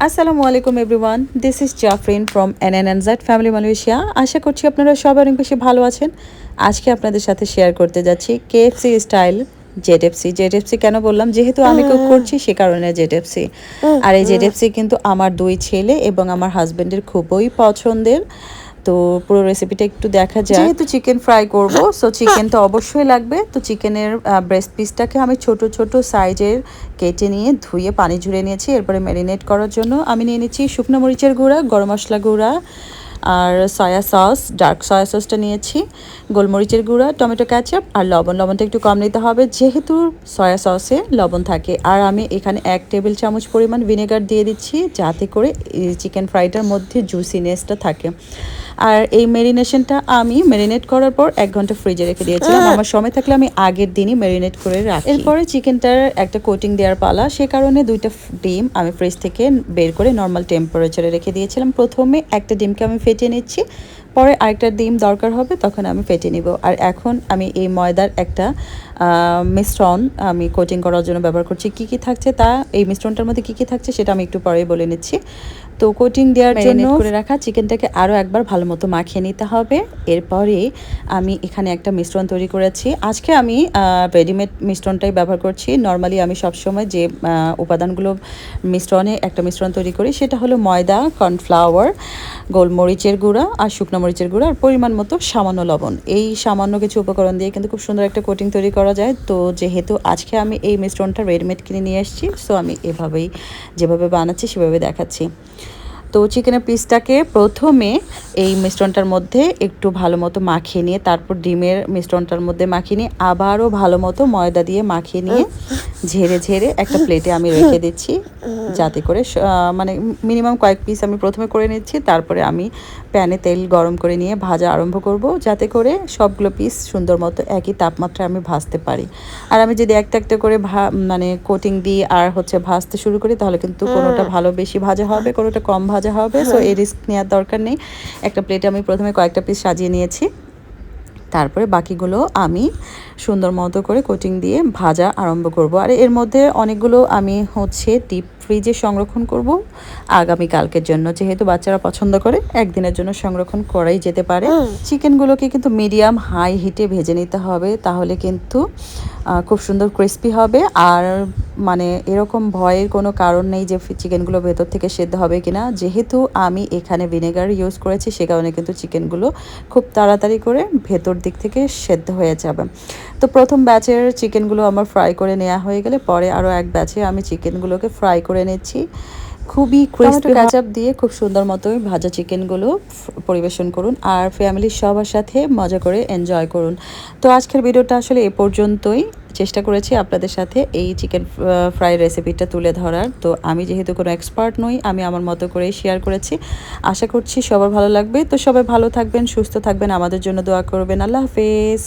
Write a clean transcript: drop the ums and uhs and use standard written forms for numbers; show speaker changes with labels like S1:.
S1: আসসালামু আলাইকুম everyone, this is Jafrin from NNNZ family Malaysia. আশা করছি আপনারা সবাই অনেক বেশি ভালো আছেন। আজকে আপনাদের সাথে শেয়ার করতে যাচ্ছি KFC স্টাইল জেডএফসি। জেডএফসি কেন বললাম, যেহেতু আমি কুক করছি সে কারণে জেডএফসি। আর এই জেডএফসি কিন্তু আমার দুই ছেলে এবং আমার হাজব্যান্ডের খুবই পছন্দের। তো পুরো রেসিপিটা একটু দেখা যায়। যেহেতু চিকেন ফ্রাই করব, সো চিকেন তো অবশ্যই লাগবে। তো চিকেনের ব্রেস্ট পিসটাকে আমি ছোট ছোট সাইজের কেটে নিয়ে ধুয়ে পানি ঝরিয়ে নিয়েছি। এরপরে ম্যারিনেট করার জন্য আমি নিয়ে নিচ্ছি শুকনো মরিচের গুঁড়া, গরম মশলা গুঁড়া, আর সয়া সস, ডার্ক সয়া সসটা নিয়েছি, গোলমরিচের গুঁড়া, টমেটো ক্যাচাপ আর লবণ। লবণটা একটু কম নিতে হবে যেহেতু সয়া সসে লবণ থাকে। আর আমি এখানে 1 টেবিল চামচ পরিমাণ ভিনেগার দিয়ে দিচ্ছি যাতে করে চিকেন ফ্রাইটার মধ্যে জুসিনেসটা থাকে। আর এই ম্যারিনেশনটা আমি ম্যারিনেট করার পর 1 ঘন্টা ফ্রিজে রেখে দিয়েছিলাম। আমার সময় থাকলে আমি আগের দিনই ম্যারিনেট করে রাখি। এরপরে চিকেনটার একটা কোটিং দেওয়ার পালা, সে কারণে 2টা ডিম আমি ফ্রিজ থেকে বের করে নর্মাল টেম্পারেচারে রেখে দিয়েছিলাম। প্রথমে একটা ডিমকে আমি ফেটিয়ে নিচ্ছি, পরে আরেকটা ডিম দরকার হবে তখন আমি ফেটে নিব। আর এখন আমি এই ময়দার একটা মিশ্রণ আমি কোটিং করার জন্য ব্যবহার করছি। কি কি থাকছে তা, এই মিশ্রণটার মধ্যে কি কি থাকছে সেটা আমি একটু পরেই বলে নিচ্ছি। তো কোটিং দেওয়ার জন্য করে রাখা চিকেনটাকে আরও একবার ভালো মতো মাখিয়ে নিতে হবে। এরপরে আমি এখানে একটা মিশ্রণ তৈরি করেছি। আজকে আমি রেডিমেড মিশ্রণটাই ব্যবহার করছি। নর্মালি আমি সবসময় যে উপাদানগুলো মিশ্রণে একটা মিশ্রণ তৈরি করি সেটা হলো ময়দা, কর্নফ্লাওয়ার, গোলমরিচের গুঁড়া আর শুকনো মরিচের গুঁড়া আর পরিমাণ মতো সামান্য লবণ। এই সামান্য কিছু উপকরণ দিয়ে কিন্তু খুব সুন্দর একটা কোটিং তৈরি করা যায়। তো যেহেতু আজকে আমি এই মিশ্রণটা রেডিমেড কিনে নিয়ে এসেছি, সো আমি এভাবেই যেভাবে বানাচ্ছি সেভাবে দেখাচ্ছি। তো চিকেনের পিসটাকে প্রথমে এই মিশ্রণটার মধ্যে একটু ভালো মতো মাখিয়ে নিয়ে, তারপর ডিমের মিশ্রণটার মধ্যে মাখিয়ে নিয়ে, আবারও ভালো মতো ময়দা দিয়ে মাখিয়ে নিয়ে ঝেড়ে ঝেড়ে একটা প্লেটে আমি রেখে দিচ্ছি যাতে করে মানে মিনিমাম কয়েক পিস আমি প্রথমে করে নিচ্ছি। তারপরে আমি প্যানে তেল গরম করে নিয়ে ভাজা আরম্ভ করব যাতে করে সবগুলো পিস সুন্দর মতো একই তাপমাত্রায় আমি ভাজতে পারি। আর আমি যদি একটা একটা করে মানে কোটিং দিই আর ভাজতে শুরু করি তাহলে কিন্তু কোনোটা ভালো বেশি ভাজা হবে, কোনোটা কম ভাজা হবে। সো এই রিস্ক নেওয়ার দরকার নেই। একটা প্লেটে আমি প্রথমে কয়েকটা পিস সাজিয়ে নিয়েছি, তারপরে বাকিগুলো আমি সুন্দর মতো করে কোটিং দিয়ে ভাজা আরম্ভ করব। আর এর মধ্যে অনেকগুলো আমি ডিপ ফ্রিজে সংরক্ষণ করব আগামীকালকের জন্য, যেহেতু বাচ্চারা পছন্দ করে একদিনের জন্য সংরক্ষণ করাই যেতে পারে। চিকেনগুলোকে কিন্তু মিডিয়াম হাই হিটে ভেজে নিতে হবে, তাহলে কিন্তু খুব সুন্দর ক্রিস্পি হবে। আর মানে এরকম ভয়ের কোনো কারণ নেই যে চিকেনগুলো ভেতর থেকে সেদ্ধ হবে কিনা, যেহেতু আমি এখানে ভিনেগার ইউজ করেছি সে কারণে কিন্তু চিকেনগুলো খুব তাড়াতাড়ি করে ভেতর দিক থেকে সেদ্ধ হয়ে যাবে। তো প্রথম ব্যাচের চিকেনগুলো আমার ফ্রাই করে নেওয়া হয়ে গেলে পরে আরও এক ব্যাচে আমি চিকেনগুলোকে ফ্রাই করে নিচ্ছি। খুবই ক্রিস্পি ক্যাচাপ দিয়ে খুব সুন্দর মতোই ভাজা চিকেনগুলো পরিবেশন করুন আর ফ্যামিলির সবার সাথে মজা করে এনজয় করুন। তো আজকের ভিডিওটা আসলে এ পর্যন্তই। চেষ্টা করেছি আপনাদের সাথে এই চিকেন ফ্রাই রেসিপিটা তুলে ধরার। তো আমি যেহেতু কোনো এক্সপার্ট নই, আমি আমার মতো করেই শেয়ার করেছি। আশা করছি সবার ভালো লাগবে। তো সবাই ভালো থাকবেন, সুস্থ থাকবেন, আমাদের জন্য দোয়া করবেন। আল্লাহ হাফেজ।